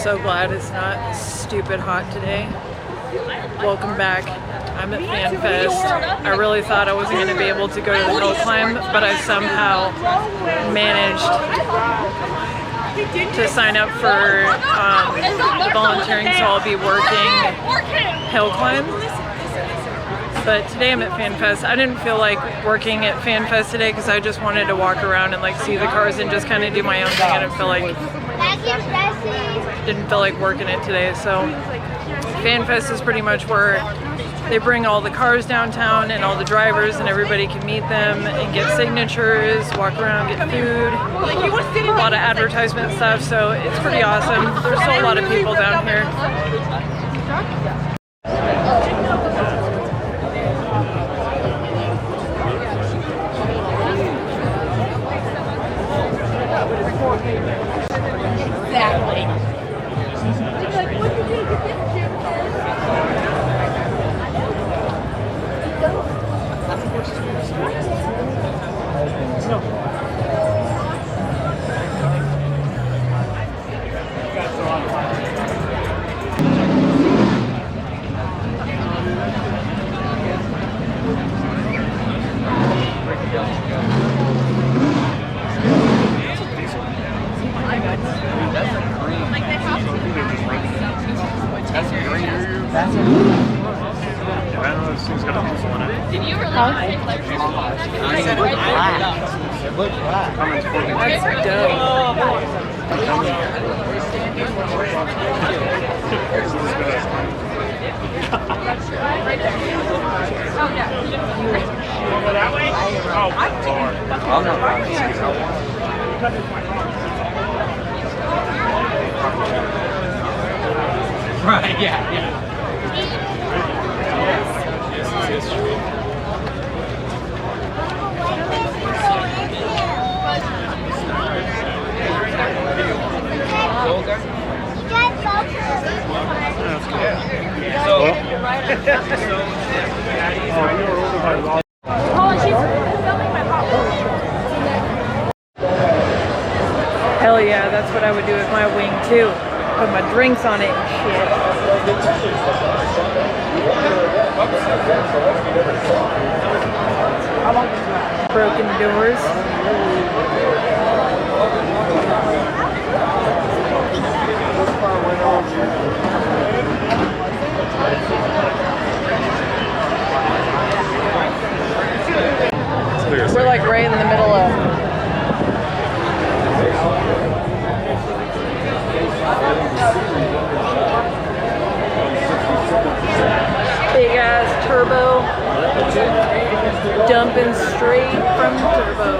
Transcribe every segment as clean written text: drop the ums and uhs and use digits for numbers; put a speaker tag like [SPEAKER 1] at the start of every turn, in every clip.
[SPEAKER 1] so glad it's not stupid hot today. Welcome back. I'm at FanFest. I really thought I wasn't going to be able to go to the Hillclimb, but I somehow managed to sign up for the volunteering, so I'll be working Hillclimb. But today I'm at FanFest. I didn't feel like working at FanFest today because I just wanted to walk around and like see the cars and just kind of do my own thing. I didn't feel like working it today. So FanFest is pretty much where they bring all the cars downtown and all the drivers, and everybody can meet them and get signatures, walk around, get food, a lot of advertisement stuff. So it's pretty awesome. There's still a lot of people down here.
[SPEAKER 2] Exactly.
[SPEAKER 3] Did you really like it?
[SPEAKER 1] That's dope.
[SPEAKER 4] Right, yeah.
[SPEAKER 1] Hell yeah, that's what I would do with my wing too. Put my drinks on it and shit. Broken doors. We're like right in the middle of big ass turbo, dumping straight from turbo.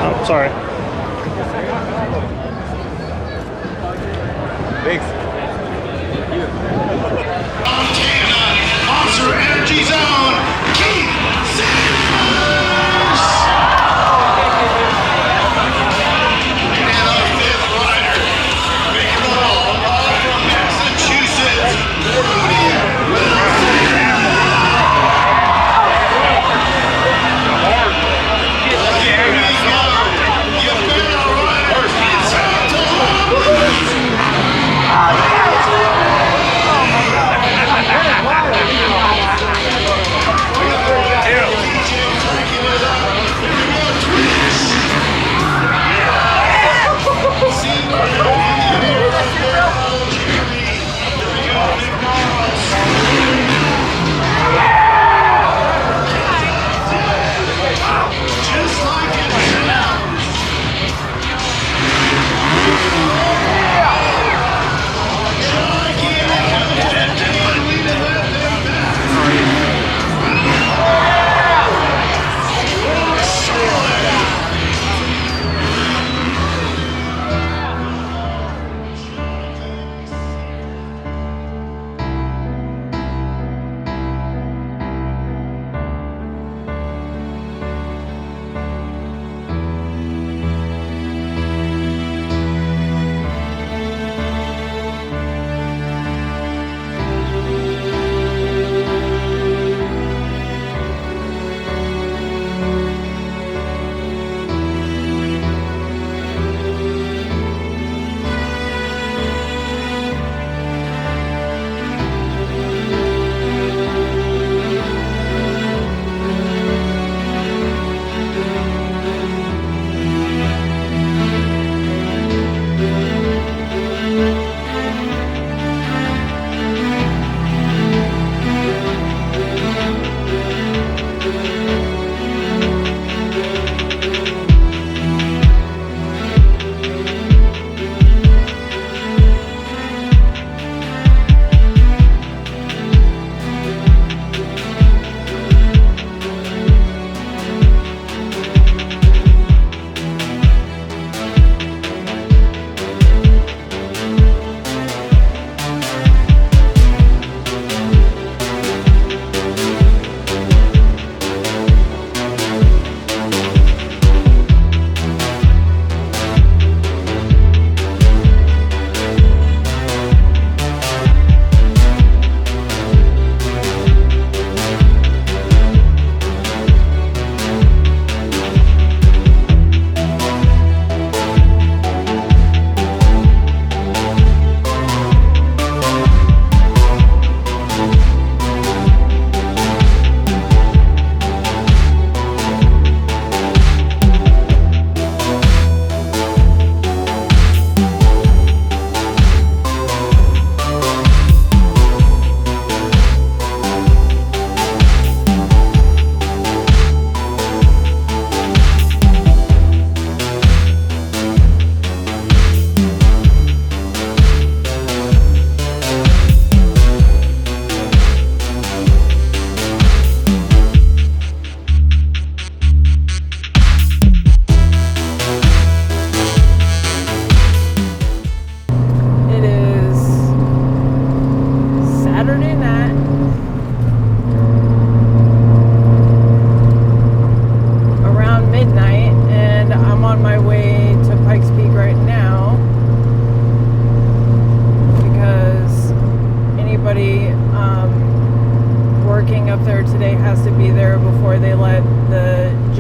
[SPEAKER 5] Oh, sorry. Thanks.
[SPEAKER 6] Monster Energy Zone, Keith Sanders! And our fifth rider, making the all from Massachusetts, Rudy Wilson! Here we go,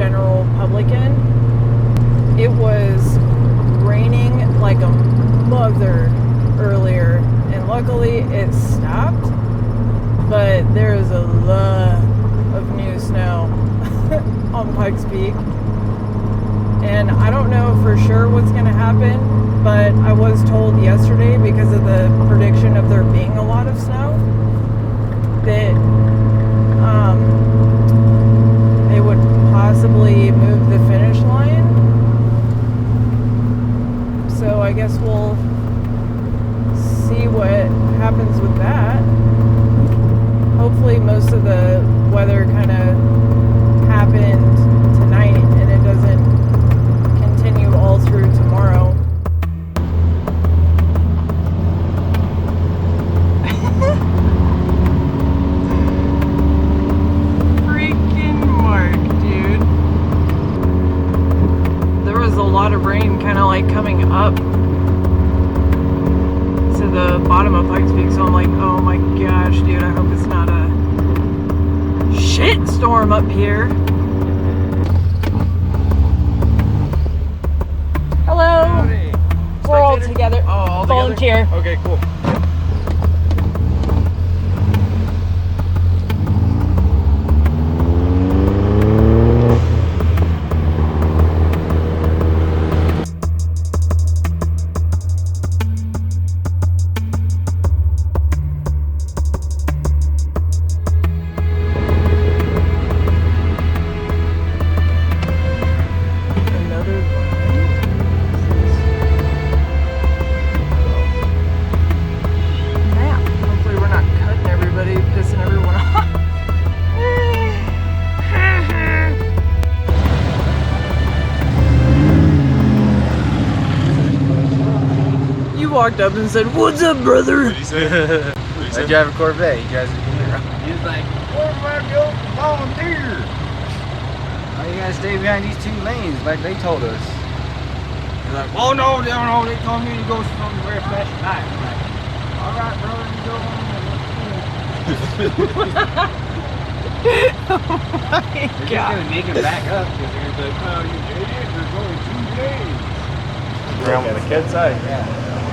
[SPEAKER 1] general public in. It was raining like a mother earlier, and luckily it stopped, but there is a lot of new snow on Pikes Peak, and I don't know for sure what's going to happen, but I was told yesterday, because of the prediction of there being a lot of snow, that they would possibly move the finish line. So I guess we'll see what happens with that. Hopefully most of the weather kind of happened tonight and it doesn't continue all through tomorrow. Freaking Mark, dude. There was a lot of rain kind of like coming up to the bottom of Pikes Peak, so I'm like, oh my gosh, dude, I hope it's not a shit storm up here. Hello.
[SPEAKER 4] Howdy.
[SPEAKER 1] We're all together.
[SPEAKER 4] Oh, all
[SPEAKER 1] Volunteer.
[SPEAKER 4] together? Okay, cool.
[SPEAKER 1] Walked up and said, "What's up, brother?"
[SPEAKER 4] What'd he say? I drive a Corvette. He drives a Camaro. He was like, "What am I going to volunteer? Oh, you gotta stay behind these 2 lanes like they told us." He's like, "Oh no, they told me to go somewhere flash at night." I'm like, "All right, brother, you go home."
[SPEAKER 1] Oh my
[SPEAKER 4] They're just gonna make him back up because they're gonna be like, "Oh, you idiot! There's only 2 lanes."
[SPEAKER 5] Around with the kids, eh?
[SPEAKER 4] Yeah.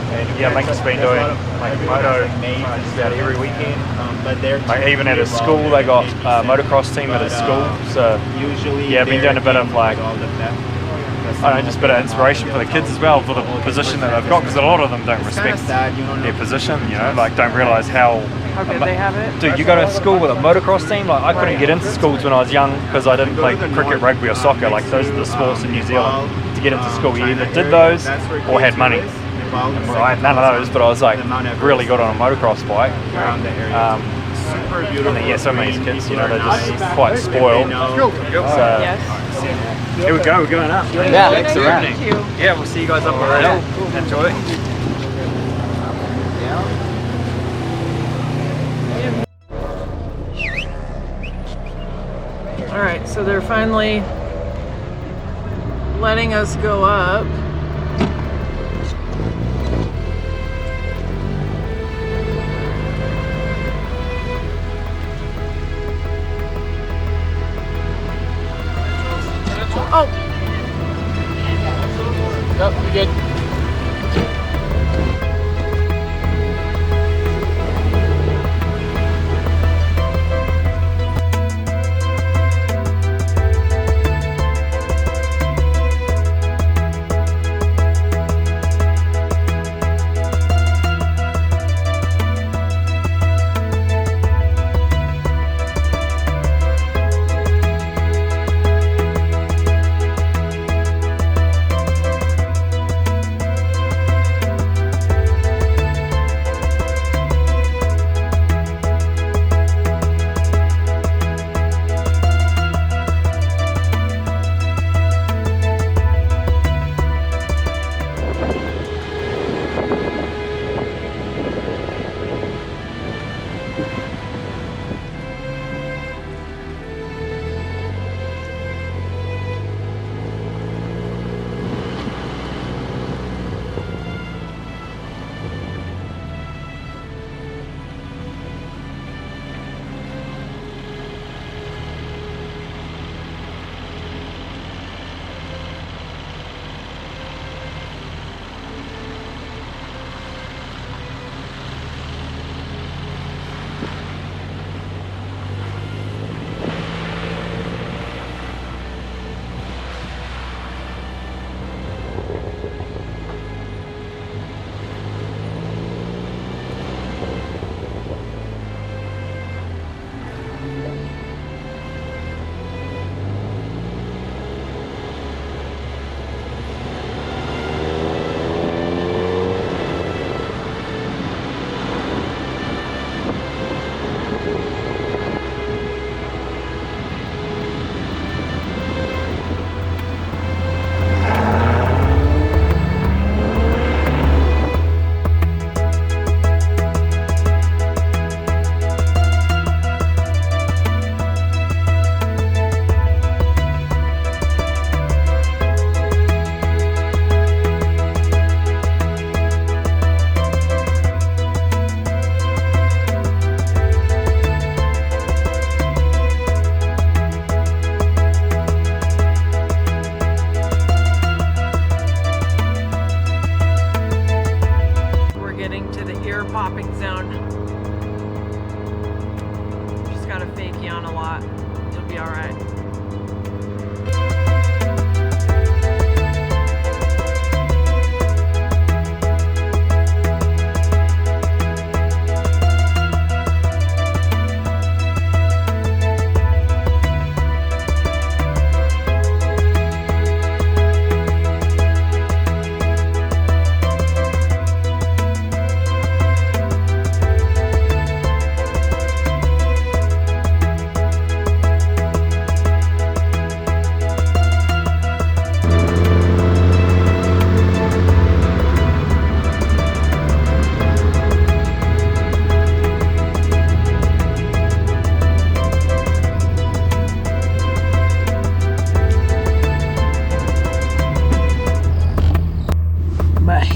[SPEAKER 5] And yeah, Link's been doing like moto about every weekend. Like even at his school, they got a motocross team at his school. So yeah, I've been doing a bit of like, I don't know, just a bit of inspiration for the kids as well for the position that they've got, because a lot of them don't respect their position, you know, like don't realise how
[SPEAKER 1] good they have it.
[SPEAKER 5] Dude, you go to school with a motocross team, like I couldn't get into schools when I was young because I didn't play cricket, rugby or soccer. Like those are the sports in New Zealand. To get into school, you either did those or had money. So I had none of those, but I was like really good on a motocross bike. And then, yeah, some of these kids, you know, they're just quite spoiled. So
[SPEAKER 1] Yes.
[SPEAKER 5] here we go, we're going up.
[SPEAKER 4] Yeah,
[SPEAKER 1] Thanks
[SPEAKER 4] thanks
[SPEAKER 1] for
[SPEAKER 4] for
[SPEAKER 1] Thank you.
[SPEAKER 5] Yeah, we'll see you guys up on the hill. Enjoy.
[SPEAKER 1] All right, so they're finally letting us go up. Oh.
[SPEAKER 4] Yep, you're good.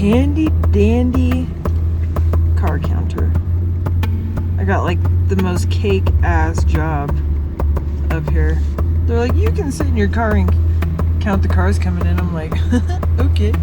[SPEAKER 1] handy dandy car counter. I got like the most cake ass job up here. They're like, you can sit in your car and count the cars coming in. I'm like, okay.